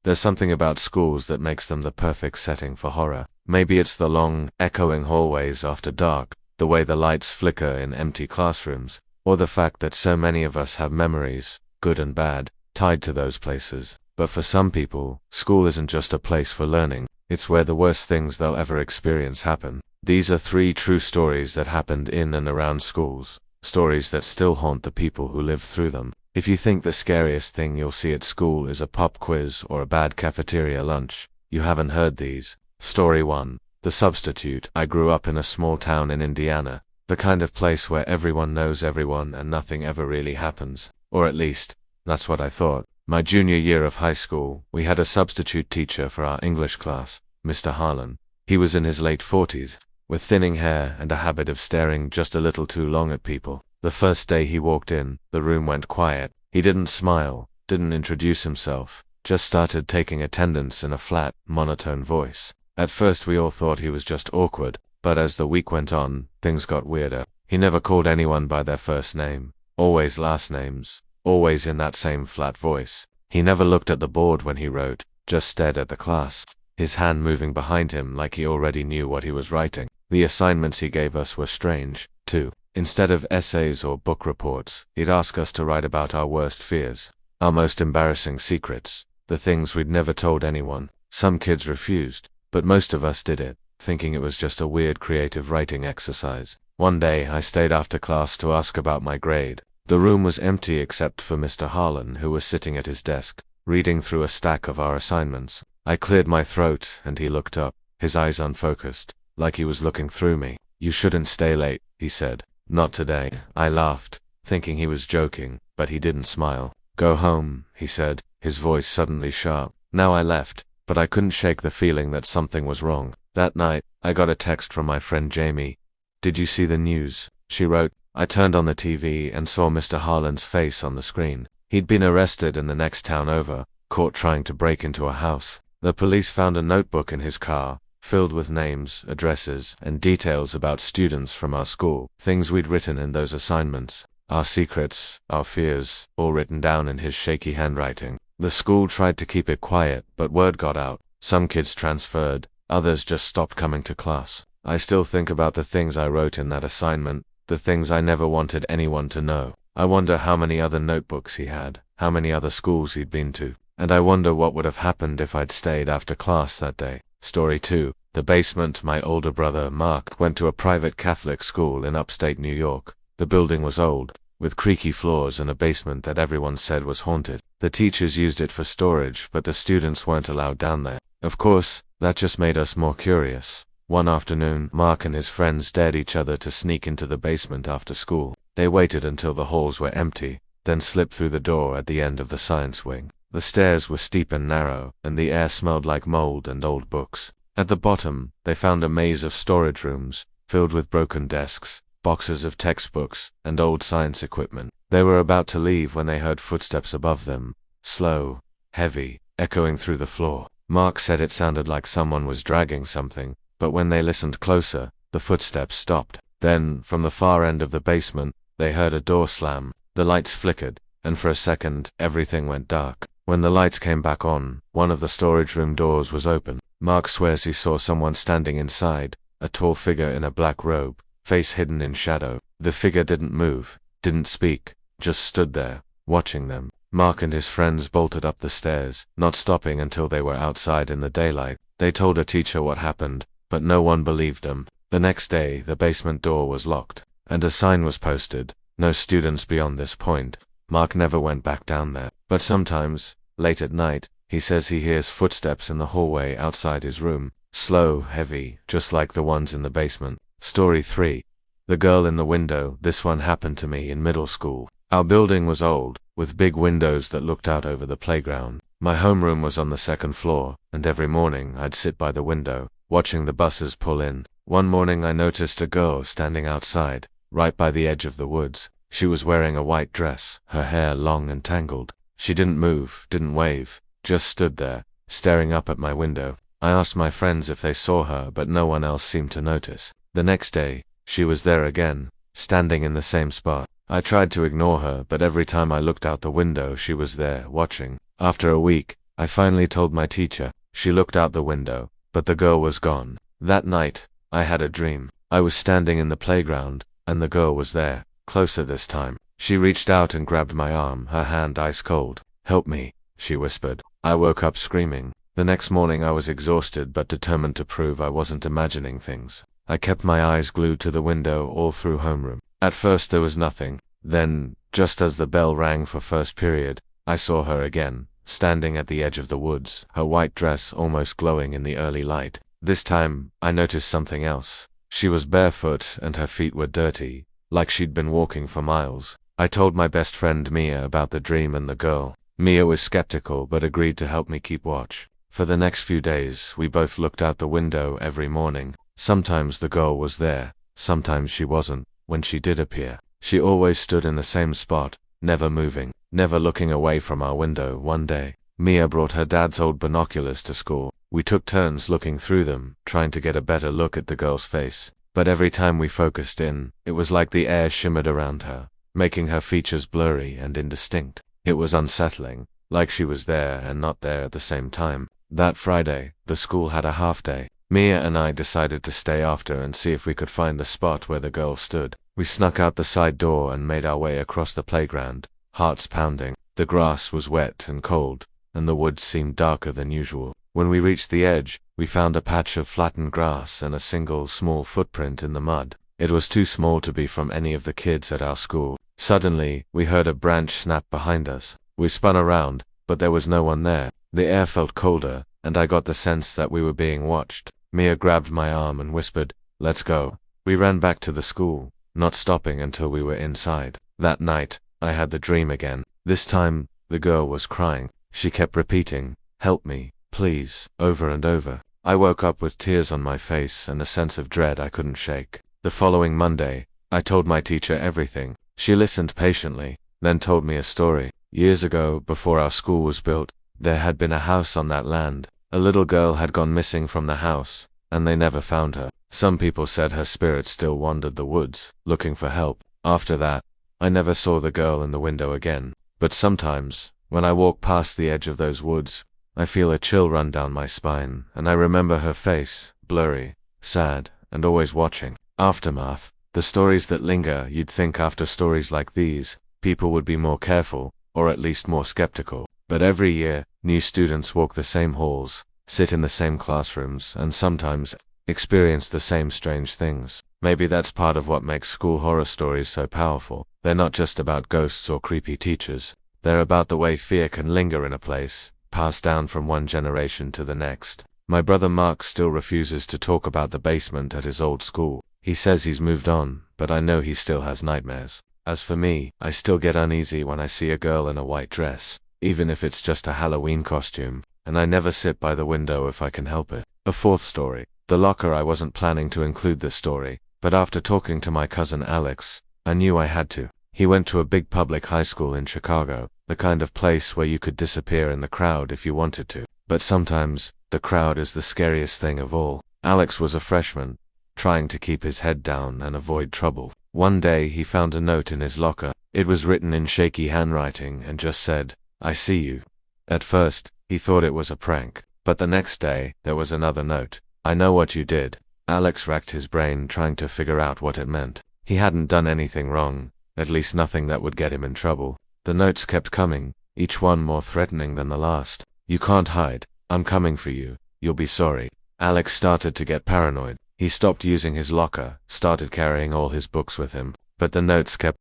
There's something about schools that makes them the perfect setting for horror. Maybe it's the long, echoing hallways after dark, the way the lights flicker in empty classrooms, or the fact that so many of us have memories, good and bad, tied to those places. But for some people, school isn't just a place for learning, it's where the worst things they'll ever experience happen. These are 3 true stories that happened in and around schools, stories that still haunt the people who lived through them. If you think the scariest thing you'll see at school is a pop quiz or a bad cafeteria lunch, you haven't heard these. Story 1. The Substitute. I grew up in a small town in Indiana, the kind of place where everyone knows everyone and nothing ever really happens. Or at least, that's what I thought. My junior year of high school, we had a substitute teacher for our English class, Mr. Harlan. He was in his late 40s, with thinning hair and a habit of staring just a little too long at people. The first day he walked in, the room went quiet. He didn't smile, didn't introduce himself, just started taking attendance in a flat, monotone voice. At first we all thought he was just awkward, but as the week went on, things got weirder. He never called anyone by their first name, always last names, always in that same flat voice. He never looked at the board when he wrote, just stared at the class, his hand moving behind him like he already knew what he was writing. The assignments he gave us were strange, too. Instead of essays or book reports, he'd ask us to write about our worst fears, our most embarrassing secrets, the things we'd never told anyone. Some kids refused, but most of us did it, thinking it was just a weird creative writing exercise. One day I stayed after class to ask about my grade. The room was empty except for Mr. Harlan, who was sitting at his desk, reading through a stack of our assignments. I cleared my throat, and he looked up, his eyes unfocused, like he was looking through me. "You shouldn't stay late," he said. "Not today." I laughed, thinking he was joking, but he didn't smile. "Go home," he said, his voice suddenly sharp. Now I left, but I couldn't shake the feeling that something was wrong. That night, I got a text from my friend Jamie. "Did you see the news?" she wrote. I turned on the TV and saw Mr. Harlan's face on the screen. He'd been arrested in the next town over, caught trying to break into a house. The police found a notebook in his car, filled with names, addresses, and details about students from our school, things we'd written in those assignments, our secrets, our fears, all written down in his shaky handwriting. The school tried to keep it quiet, but word got out. Some kids transferred, others just stopped coming to class. I still think about the things I wrote in that assignment, the things I never wanted anyone to know. I wonder how many other notebooks he had, how many other schools he'd been to, and I wonder what would have happened if I'd stayed after class that day. Story 2. The Basement. My older brother, Mark, went to a private Catholic school in upstate New York. The building was old, with creaky floors and a basement that everyone said was haunted. The teachers used it for storage, but the students weren't allowed down there. Of course, that just made us more curious. One afternoon, Mark and his friends dared each other to sneak into the basement after school. They waited until the halls were empty, then slipped through the door at the end of the science wing. The stairs were steep and narrow, and the air smelled like mold and old books. At the bottom, they found a maze of storage rooms, filled with broken desks, boxes of textbooks, and old science equipment. They were about to leave when they heard footsteps above them, slow, heavy, echoing through the floor. Mark said it sounded like someone was dragging something, but when they listened closer, the footsteps stopped. Then, from the far end of the basement, they heard a door slam. The lights flickered, and for a second, everything went dark. When the lights came back on, one of the storage room doors was open. Mark swears he saw someone standing inside, a tall figure in a black robe, face hidden in shadow. The figure didn't move, didn't speak, just stood there, watching them. Mark and his friends bolted up the stairs, not stopping until they were outside in the daylight. They told a teacher what happened, but no one believed them. The next day, the basement door was locked, and a sign was posted, "No students beyond this point." Mark never went back down there, but sometimes, late at night, he says he hears footsteps in the hallway outside his room, slow, heavy, just like the ones in the basement. Story 3. The Girl in the Window. This one happened to me in middle school. Our building was old, with big windows that looked out over the playground. My homeroom was on the second floor, and every morning I'd sit by the window, watching the buses pull in. One morning I noticed a girl standing outside, right by the edge of the woods. She was wearing a white dress, her hair long and tangled. She didn't move, didn't wave, just stood there, staring up at my window. I asked my friends if they saw her, but no one else seemed to notice. The next day, she was there again, standing in the same spot. I tried to ignore her, but every time I looked out the window she was there, watching. After a week, I finally told my teacher. She looked out the window, but the girl was gone. That night, I had a dream. I was standing in the playground, and the girl was there, closer this time. She reached out and grabbed my arm, her hand ice cold. "Help me," she whispered. I woke up screaming. The next morning I was exhausted but determined to prove I wasn't imagining things. I kept my eyes glued to the window all through homeroom. At first there was nothing. Then, just as the bell rang for first period, I saw her again, standing at the edge of the woods, her white dress almost glowing in the early light. This time, I noticed something else. She was barefoot and her feet were dirty, like she'd been walking for miles. I told my best friend Mia about the dream and the girl. Mia was skeptical but agreed to help me keep watch. For the next few days, we both looked out the window every morning. Sometimes the girl was there, sometimes she wasn't. When she did appear, she always stood in the same spot, never moving, never looking away from our window. One day, Mia brought her dad's old binoculars to school. We took turns looking through them, trying to get a better look at the girl's face. But every time we focused in, it was like the air shimmered around her, making her features blurry and indistinct. It was unsettling, like she was there and not there at the same time. That Friday, the school had a half day. Mia and I decided to stay after and see if we could find the spot where the girl stood. We snuck out the side door and made our way across the playground, hearts pounding. The grass was wet and cold, and the woods seemed darker than usual. When we reached the edge, we found a patch of flattened grass and a single small footprint in the mud. It was too small to be from any of the kids at our school. Suddenly, we heard a branch snap behind us. We spun around, but there was no one there. The air felt colder, and I got the sense that we were being watched. Mia grabbed my arm and whispered, "Let's go." We ran back to the school, not stopping until we were inside. That night, I had the dream again. This time, the girl was crying. She kept repeating, "Help me, please," over and over. I woke up with tears on my face and a sense of dread I couldn't shake. The following Monday, I told my teacher everything. She listened patiently, then told me a story. Years ago, before our school was built, there had been a house on that land. A little girl had gone missing from the house, and they never found her. Some people said her spirit still wandered the woods, looking for help. After that, I never saw the girl in the window again. But sometimes, when I walk past the edge of those woods, I feel a chill run down my spine, and I remember her face, blurry, sad, and always watching. Aftermath. The stories that linger. You'd think after stories like these, people would be more careful, or at least more skeptical. But every year, new students walk the same halls, sit in the same classrooms, and sometimes experience the same strange things. Maybe that's part of what makes school horror stories so powerful. They're not just about ghosts or creepy teachers. They're about the way fear can linger in a place, passed down from one generation to the next. My brother Mark still refuses to talk about the basement at his old school. He says he's moved on, but I know he still has nightmares. As for me, I still get uneasy when I see a girl in a white dress, even if it's just a Halloween costume, and I never sit by the window if I can help it. A fourth story. The locker. I wasn't planning to include this story, but after talking to my cousin Alex, I knew I had to. He went to a big public high school in Chicago, the kind of place where you could disappear in the crowd if you wanted to. But sometimes, the crowd is the scariest thing of all. Alex was a freshman, trying to keep his head down and avoid trouble. One day he found a note in his locker. It was written in shaky handwriting and just said, "I see you." At first, he thought it was a prank, but the next day, there was another note. "I know what you did." Alex racked his brain trying to figure out what it meant. He hadn't done anything wrong, at least nothing that would get him in trouble. The notes kept coming, each one more threatening than the last. "You can't hide. I'm coming for you. You'll be sorry." Alex started to get paranoid. He stopped using his locker, started carrying all his books with him, but the notes kept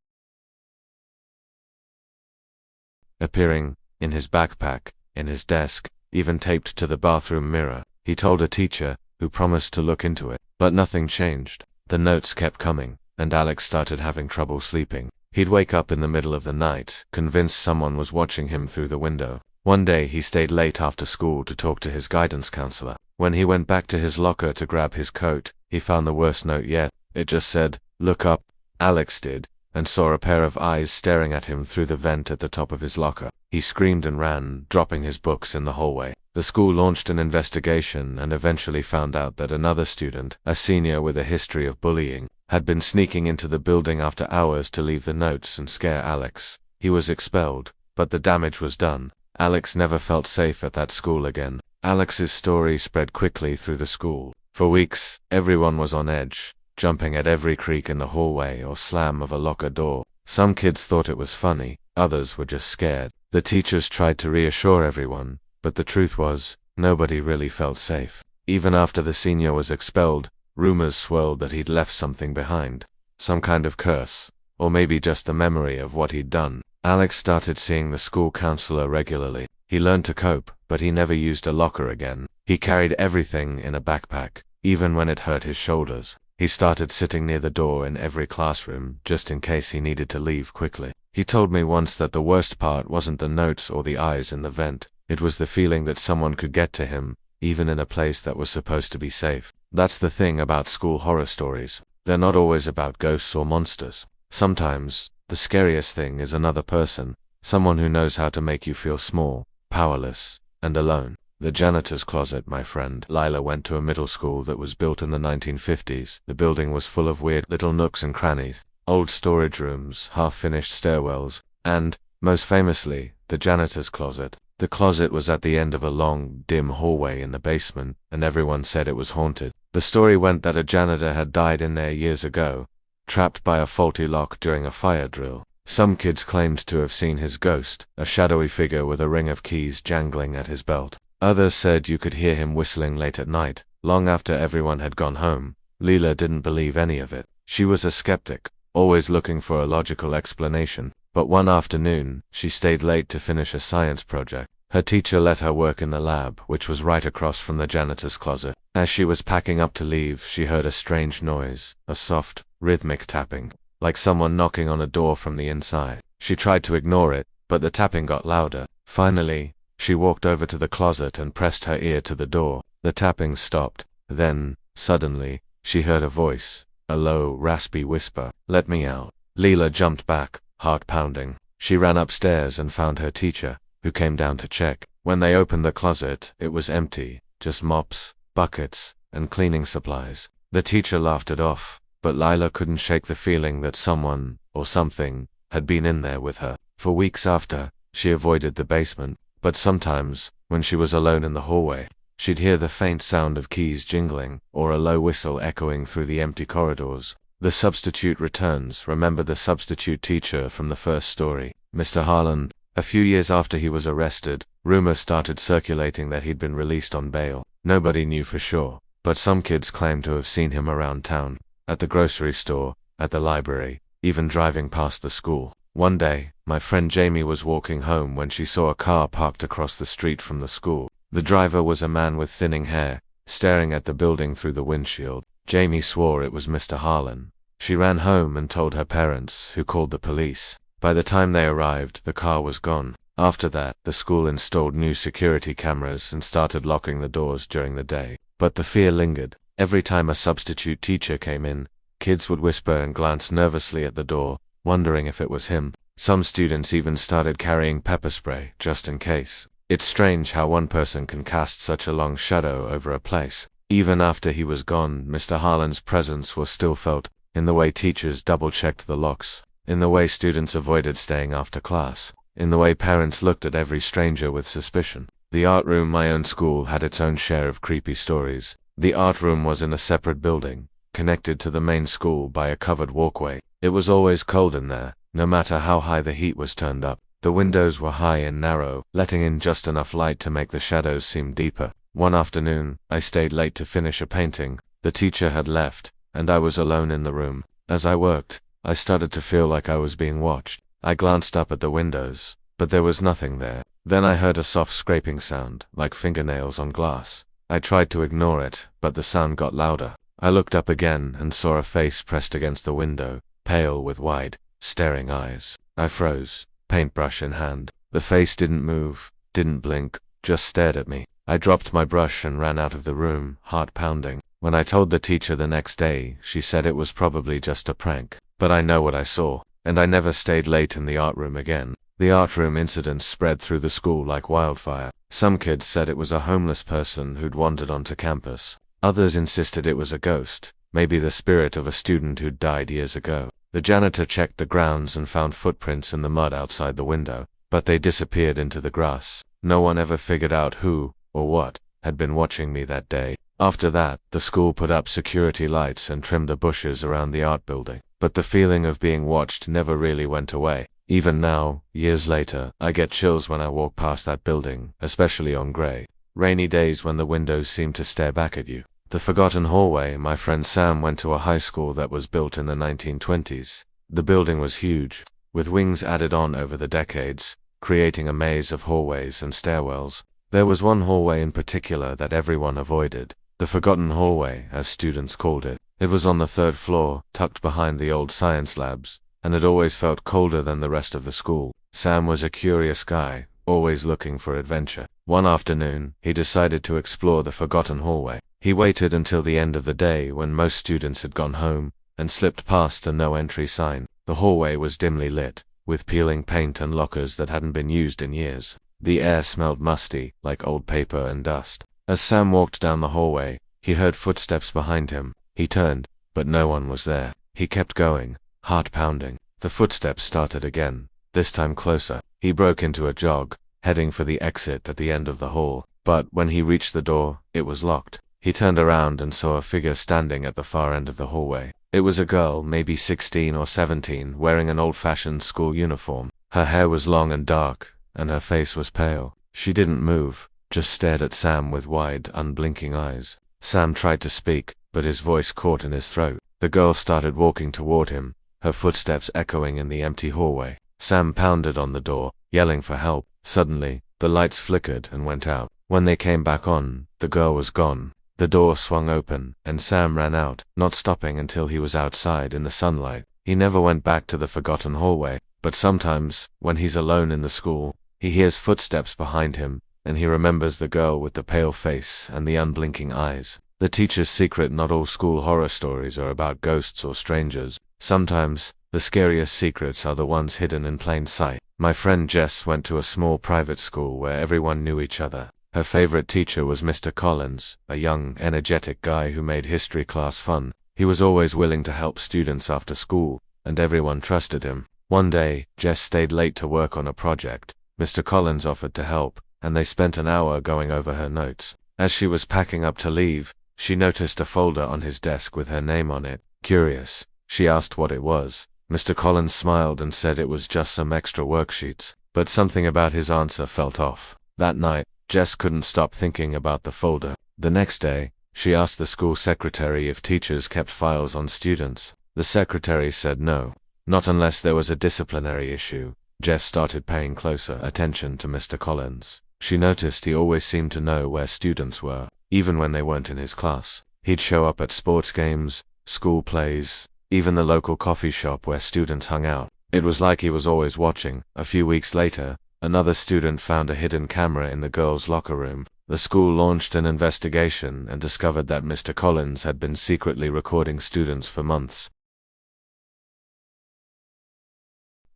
appearing, in his backpack, in his desk, even taped to the bathroom mirror. He told a teacher, who promised to look into it, but nothing changed. The notes kept coming, and Alex started having trouble sleeping. He'd wake up in the middle of the night, convinced someone was watching him through the window. One day he stayed late after school to talk to his guidance counselor. When he went back to his locker to grab his coat, he found the worst note yet. It just said, "Look up." Alex did, and saw a pair of eyes staring at him through the vent at the top of his locker. He screamed and ran, dropping his books in the hallway. The school launched an investigation and eventually found out that another student, a senior with a history of bullying, had been sneaking into the building after hours to leave the notes and scare Alex. He was expelled, but the damage was done. Alex never felt safe at that school again. Alex's story spread quickly through the school. For weeks, everyone was on edge, jumping at every creak in the hallway or slam of a locker door. Some kids thought it was funny, others were just scared. The teachers tried to reassure everyone, but the truth was, nobody really felt safe. Even after the senior was expelled, rumors swirled that he'd left something behind. Some kind of curse, or maybe just the memory of what he'd done. Alex started seeing the school counselor regularly. He learned to cope, but he never used a locker again. He carried everything in a backpack, even when it hurt his shoulders. He started sitting near the door in every classroom, just in case he needed to leave quickly. He told me once that the worst part wasn't the notes or the eyes in the vent. It was the feeling that someone could get to him, even in a place that was supposed to be safe. That's the thing about school horror stories. They're not always about ghosts or monsters. Sometimes, the scariest thing is another person, someone who knows how to make you feel small, powerless, and alone. The janitor's closet, my friend. Lila went to a middle school that was built in the 1950s. The building was full of weird little nooks and crannies, old storage rooms, half-finished stairwells, and, most famously, the janitor's closet. The closet was at the end of a long, dim hallway in the basement, and everyone said it was haunted. The story went that a janitor had died in there years ago, trapped by a faulty lock during a fire drill. Some kids claimed to have seen his ghost, a shadowy figure with a ring of keys jangling at his belt. Others said you could hear him whistling late at night, long after everyone had gone home. Leela didn't believe any of it. She was a skeptic, always looking for a logical explanation. But one afternoon, she stayed late to finish a science project. Her teacher let her work in the lab, which was right across from the janitor's closet. As she was packing up to leave, she heard a strange noise, a soft, rhythmic tapping, like someone knocking on a door from the inside. She tried to ignore it, but the tapping got louder. Finally, she walked over to the closet and pressed her ear to the door. The tapping stopped. Then, suddenly, she heard a voice, a low, raspy whisper, "Let me out." Leela jumped back, heart pounding. She ran upstairs and found her teacher, who came down to check. When they opened the closet, it was empty, just mops, buckets, and cleaning supplies. The teacher laughed it off, but Lila couldn't shake the feeling that someone, or something, had been in there with her. For weeks after, she avoided the basement, but sometimes, when she was alone in the hallway, she'd hear the faint sound of keys jingling, or a low whistle echoing through the empty corridors. The substitute returns. Remember the substitute teacher from the first story, Mr. Harlan? A few years after he was arrested, rumors started circulating that he'd been released on bail. Nobody knew for sure, but some kids claimed to have seen him around town, at the grocery store, at the library, even driving past the school. One day, my friend Jamie was walking home when she saw a car parked across the street from the school. The driver was a man with thinning hair, staring at the building through the windshield. Jamie swore it was Mr. Harlan. She ran home and told her parents, who called the police. By the time they arrived, the car was gone. After that, the school installed new security cameras and started locking the doors during the day. But the fear lingered. Every time a substitute teacher came in, kids would whisper and glance nervously at the door, wondering if it was him. Some students even started carrying pepper spray, just in case. It's strange how one person can cast such a long shadow over a place. Even after he was gone, Mr. Harlan's presence was still felt, in the way teachers double-checked the locks, in the way students avoided staying after class, in the way parents looked at every stranger with suspicion. The art room, my own school, had its own share of creepy stories. The art room was in a separate building, connected to the main school by a covered walkway. It was always cold in there, no matter how high the heat was turned up. The windows were high and narrow, letting in just enough light to make the shadows seem deeper. One afternoon, I stayed late to finish a painting. The teacher had left, and I was alone in the room. As I worked, I started to feel like I was being watched. I glanced up at the windows, but there was nothing there. Then I heard a soft scraping sound, like fingernails on glass. I tried to ignore it, but the sound got louder. I looked up again and saw a face pressed against the window, pale with wide, staring eyes. I froze, paintbrush in hand. The face didn't move, didn't blink, just stared at me. I dropped my brush and ran out of the room, heart pounding. When I told the teacher the next day, she said it was probably just a prank. But I know what I saw, and I never stayed late in the art room again. The art room incidents spread through the school like wildfire. Some kids said it was a homeless person who'd wandered onto campus. Others insisted it was a ghost, maybe the spirit of a student who'd died years ago. The janitor checked the grounds and found footprints in the mud outside the window, but they disappeared into the grass. No one ever figured out who, or what, had been watching me that day. After that, the school put up security lights and trimmed the bushes around the art building. But the feeling of being watched never really went away. Even now, years later, I get chills when I walk past that building, especially on gray, rainy days when the windows seem to stare back at you. The forgotten hallway. My friend Sam went to a high school that was built in the 1920s. The building was huge, with wings added on over the decades, creating a maze of hallways and stairwells. There was one hallway in particular that everyone avoided. The forgotten hallway, as students called it. It was on the 3rd floor, tucked behind the old science labs, and it always felt colder than the rest of the school. Sam was a curious guy, always looking for adventure. One afternoon, he decided to explore the forgotten hallway. He waited until the end of the day when most students had gone home, and slipped past a no-entry sign. The hallway was dimly lit, with peeling paint and lockers that hadn't been used in years. The air smelled musty, like old paper and dust. As Sam walked down the hallway, he heard footsteps behind him. He turned, but no one was there. He kept going, heart pounding. The footsteps started again, this time closer. He broke into a jog, heading for the exit at the end of the hall. But when he reached the door, it was locked. He turned around and saw a figure standing at the far end of the hallway. It was a girl, maybe 16 or 17, wearing an old-fashioned school uniform. Her hair was long and dark, and her face was pale. She didn't move, just stared at Sam with wide, unblinking eyes. Sam tried to speak, but his voice caught in his throat. The girl started walking toward him, her footsteps echoing in the empty hallway. Sam pounded on the door, yelling for help. Suddenly, the lights flickered and went out. When they came back on, the girl was gone. The door swung open, and Sam ran out, not stopping until he was outside in the sunlight. He never went back to the forgotten hallway, but sometimes, when he's alone in the school, he hears footsteps behind him, and he remembers the girl with the pale face and the unblinking eyes. The teacher's secret. Not all school horror stories are about ghosts or strangers. Sometimes, the scariest secrets are the ones hidden in plain sight. My friend Jess went to a small private school where everyone knew each other. Her favorite teacher was Mr. Collins, a young, energetic guy who made history class fun. He was always willing to help students after school, and everyone trusted him. One day, Jess stayed late to work on a project. Mr. Collins offered to help, and they spent an hour going over her notes. As she was packing up to leave, she noticed a folder on his desk with her name on it. Curious, she asked what it was. Mr. Collins smiled and said it was just some extra worksheets, but something about his answer felt off. That night, Jess couldn't stop thinking about the folder. The next day, she asked the school secretary if teachers kept files on students. The secretary said no, not unless there was a disciplinary issue. Jess started paying closer attention to Mr. Collins. She noticed he always seemed to know where students were, even when they weren't in his class. He'd show up at sports games, school plays, even the local coffee shop where students hung out. It was like he was always watching. A few weeks later, another student found a hidden camera in the girls' locker room. The school launched an investigation and discovered that Mr. Collins had been secretly recording students for months.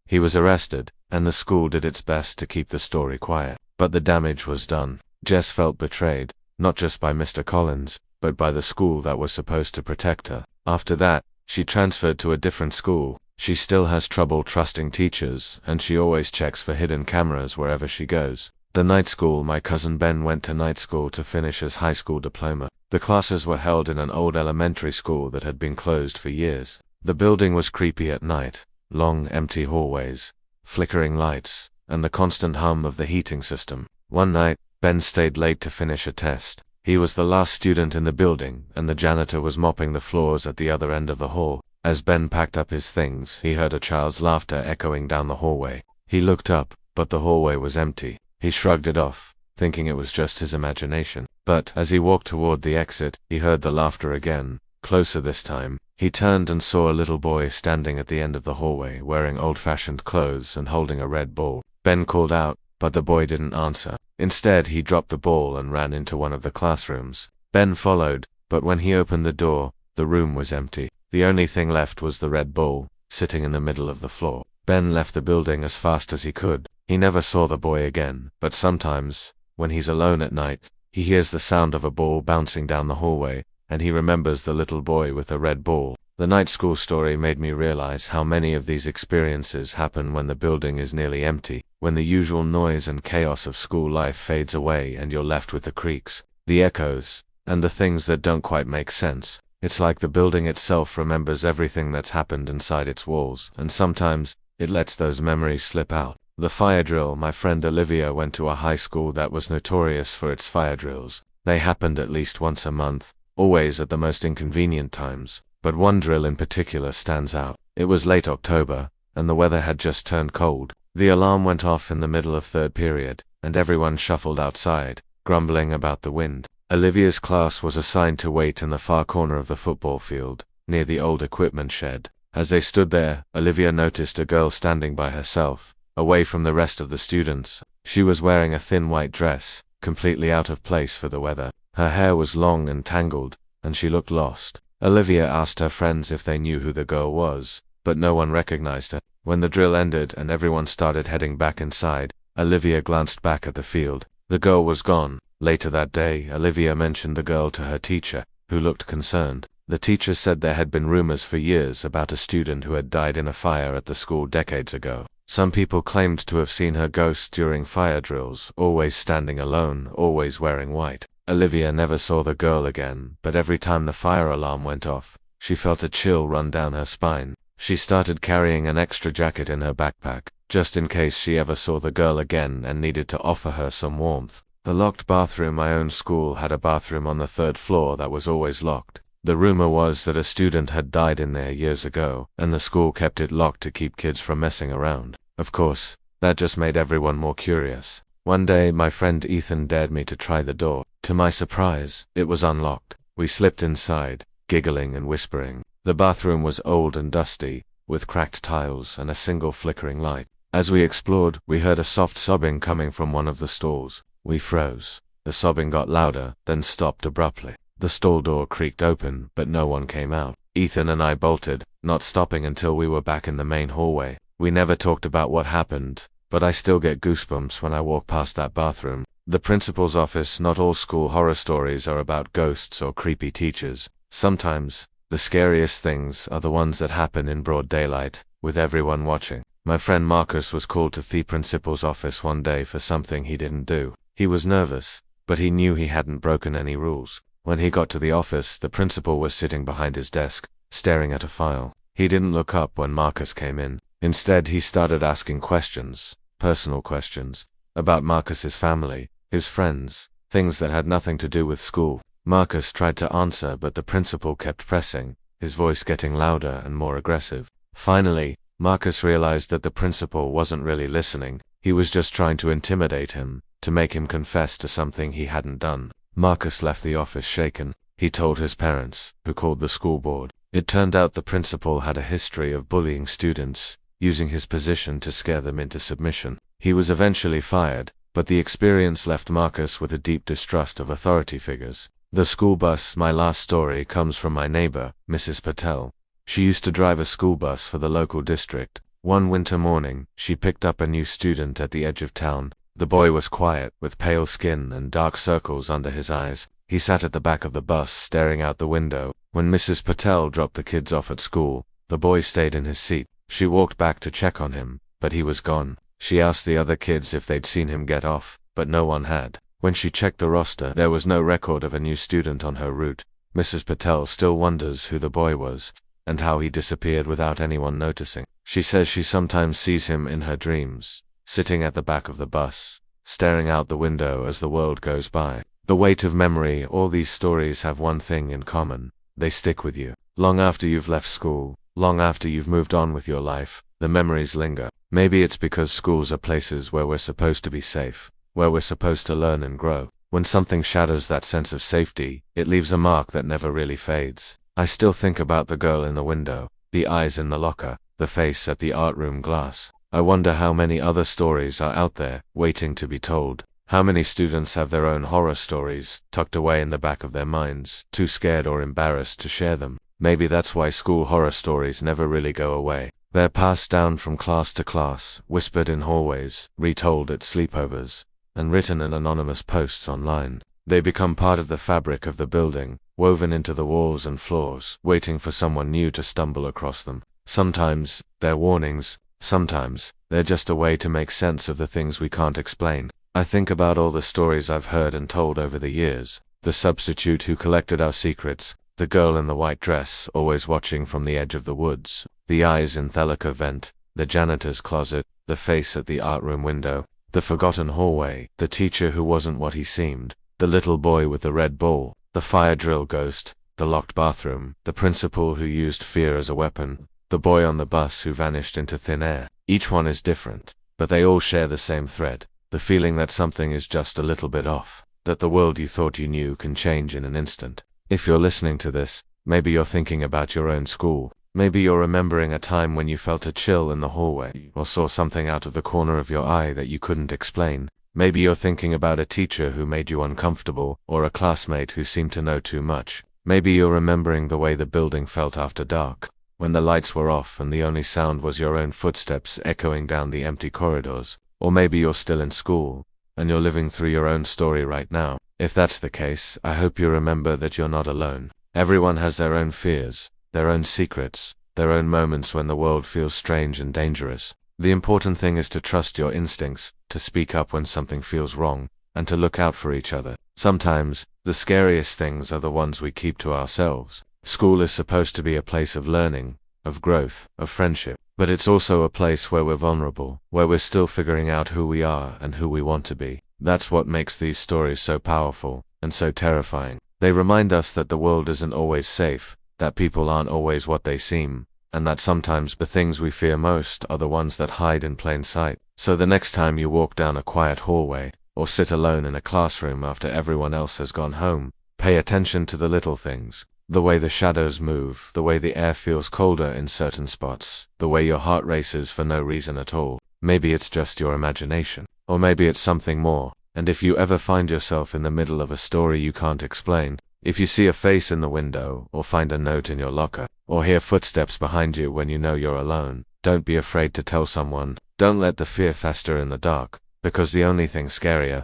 He was arrested, and the school did its best to keep the story quiet. But the damage was done. Jess felt betrayed, not just by Mr. Collins, but by the school that was supposed to protect her. After that, she transferred to a different school. She still has trouble trusting teachers, and she always checks for hidden cameras wherever she goes. The night school. My cousin Ben went to night school to finish his high school diploma. The classes were held in an old elementary school that had been closed for years. The building was creepy at night. Long, empty hallways, flickering lights, and the constant hum of the heating system. One night, Ben stayed late to finish a test. He was the last student in the building, and the janitor was mopping the floors at the other end of the hall. As Ben packed up his things, he heard a child's laughter echoing down the hallway. He looked up, but the hallway was empty. He shrugged it off, thinking it was just his imagination. But as he walked toward the exit, he heard the laughter again, closer this time. He turned and saw a little boy standing at the end of the hallway, wearing old-fashioned clothes and holding a red ball. Ben called out, but the boy didn't answer. Instead, he dropped the ball and ran into one of the classrooms. Ben followed, but when he opened the door, the room was empty. The only thing left was the red ball, sitting in the middle of the floor. Ben left the building as fast as he could. He never saw the boy again, but sometimes, when he's alone at night, he hears the sound of a ball bouncing down the hallway, and he remembers the little boy with the red ball. The night school story made me realize how many of these experiences happen when the building is nearly empty. when the usual noise and chaos of school life fades away and you're left with the creaks, the echoes, and the things that don't quite make sense. It's like the building itself remembers everything that's happened inside its walls, and sometimes it lets those memories slip out. The fire drill. My friend Olivia went to a high school that was notorious for its fire drills. They happened at least once a month, always at the most inconvenient times, but one drill in particular stands out. It was late October, and the weather had just turned cold. The alarm went off in the middle of third period, and everyone shuffled outside, grumbling about the wind. Olivia's class was assigned to wait in the far corner of the football field, near the old equipment shed. As they stood there, Olivia noticed a girl standing by herself, away from the rest of the students. She was wearing a thin white dress, completely out of place for the weather. Her hair was long and tangled, and she looked lost. Olivia asked her friends if they knew who the girl was, but no one recognized her. When the drill ended and everyone started heading back inside, Olivia glanced back at the field. The girl was gone. Later that day, Olivia mentioned the girl to her teacher, who looked concerned. The teacher said there had been rumors for years about a student who had died in a fire at the school decades ago. Some people claimed to have seen her ghost during fire drills, always standing alone, always wearing white. Olivia never saw the girl again, but every time the fire alarm went off, she felt a chill run down her spine. She started carrying an extra jacket in her backpack, just in case she ever saw the girl again and needed to offer her some warmth. The locked bathroom. My own school had a bathroom on the third floor that was always locked. The rumor was that a student had died in there years ago, and the school kept it locked to keep kids from messing around. Of course, that just made everyone more curious. One day, my friend Ethan dared me to try the door. To my surprise, it was unlocked. We slipped inside, giggling and whispering. The bathroom was old and dusty, with cracked tiles and a single flickering light. As we explored, we heard a soft sobbing coming from one of the stalls. We froze. The sobbing got louder, then stopped abruptly. The stall door creaked open, but no one came out. Ethan and I bolted, not stopping until we were back in the main hallway. We never talked about what happened, but I still get goosebumps when I walk past that bathroom. The principal's office. Not all school horror stories are about ghosts or creepy teachers. Sometimes, the scariest things are the ones that happen in broad daylight, with everyone watching. My friend Marcus was called to the principal's office one day for something he didn't do. He was nervous, but he knew he hadn't broken any rules. When he got to the office, the principal was sitting behind his desk, staring at a file. He didn't look up when Marcus came in. Instead, he started asking questions, personal questions, about Marcus's family, his friends, things that had nothing to do with school. Marcus tried to answer, but the principal kept pressing, his voice getting louder and more aggressive. Finally, Marcus realized that the principal wasn't really listening. He was just trying to intimidate him, to make him confess to something he hadn't done. Marcus left the office shaken. He told his parents, who called the school board. It turned out the principal had a history of bullying students, using his position to scare them into submission. He was eventually fired, but the experience left Marcus with a deep distrust of authority figures. The school bus. My last story comes from my neighbor, Mrs. Patel. She used to drive a school bus for the local district. One winter morning, she picked up a new student at the edge of town. The boy was quiet, with pale skin and dark circles under his eyes. He sat at the back of the bus, staring out the window. When Mrs. Patel dropped the kids off at school, the boy stayed in his seat. She walked back to check on him, but he was gone. She asked the other kids if they'd seen him get off, but no one had. When she checked the roster, there was no record of a new student on her route. Mrs. Patel still wonders who the boy was, and how he disappeared without anyone noticing. She says she sometimes sees him in her dreams, sitting at the back of the bus, staring out the window as the world goes by. The weight of memory. All these stories have one thing in common. They stick with you. Long after you've left school, long after you've moved on with your life, the memories linger. Maybe it's because schools are places where we're supposed to be safe, where we're supposed to learn and grow. When something shatters that sense of safety, it leaves a mark that never really fades. I still think about the girl in the window, the eyes in the locker, the face at the art room glass. I wonder how many other stories are out there, waiting to be told. How many students have their own horror stories, tucked away in the back of their minds, too scared or embarrassed to share them. Maybe that's why school horror stories never really go away. They're passed down from class to class, whispered in hallways, retold at sleepovers, and written in anonymous posts online. They become part of the fabric of the building, woven into the walls and floors, waiting for someone new to stumble across them. Sometimes, they're warnings, Sometimes, they're just a way to make sense of the things we can't explain. I think about all the stories I've heard and told over the years. The substitute who collected our secrets, the girl in the white dress always watching from the edge of the woods, the eyes in Thelica vent, the janitor's closet, the face at the art room window, the forgotten hallway, the teacher who wasn't what he seemed, the little boy with the red ball, the fire drill ghost, the locked bathroom, the principal who used fear as a weapon, the boy on the bus who vanished into thin air. Each one is different, but they all share the same thread, the feeling that something is just a little bit off, that the world you thought you knew can change in an instant. If you're listening to this, maybe you're thinking about your own school. Maybe you're remembering a time when you felt a chill in the hallway, or saw something out of the corner of your eye that you couldn't explain. Maybe you're thinking about a teacher who made you uncomfortable, or a classmate who seemed to know too much. Maybe you're remembering the way the building felt after dark, when the lights were off and the only sound was your own footsteps echoing down the empty corridors. Or maybe you're still in school, and you're living through your own story right now. If that's the case, I hope you remember that you're not alone. Everyone has their own fears, their own secrets, their own moments when the world feels strange and dangerous. The important thing is to trust your instincts, to speak up when something feels wrong, and to look out for each other. Sometimes, the scariest things are the ones we keep to ourselves. School is supposed to be a place of learning, of growth, of friendship, but it's also a place where we're vulnerable, where we're still figuring out who we are and who we want to be. That's what makes these stories so powerful, and so terrifying. They remind us that the world isn't always safe, that people aren't always what they seem, and that sometimes the things we fear most are the ones that hide in plain sight. So the next time you walk down a quiet hallway, or sit alone in a classroom after everyone else has gone home, pay attention to the little things. The way the shadows move, the way the air feels colder in certain spots, the way your heart races for no reason at all. Maybe it's just your imagination, or maybe it's something more. And if you ever find yourself in the middle of a story you can't explain, if you see a face in the window, or find a note in your locker, or hear footsteps behind you when you know you're alone, don't be afraid to tell someone. Don't let the fear fester in the dark, because the only thing scarier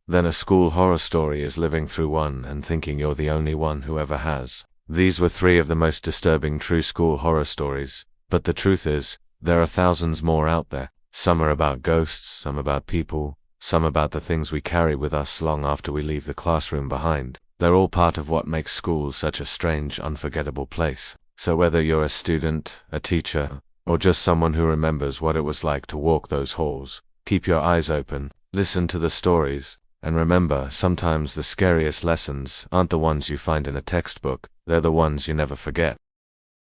than a school horror story is living through one and thinking you're the only one who ever has. These were 3 of the most disturbing true school horror stories, but the truth is, there are thousands more out there. Some are about ghosts, some about people, some about the things we carry with us long after we leave the classroom behind. They're all part of what makes school such a strange, unforgettable place. So whether you're a student, a teacher, or just someone who remembers what it was like to walk those halls, keep your eyes open, listen to the stories, and remember, sometimes the scariest lessons aren't the ones you find in a textbook, they're the ones you never forget.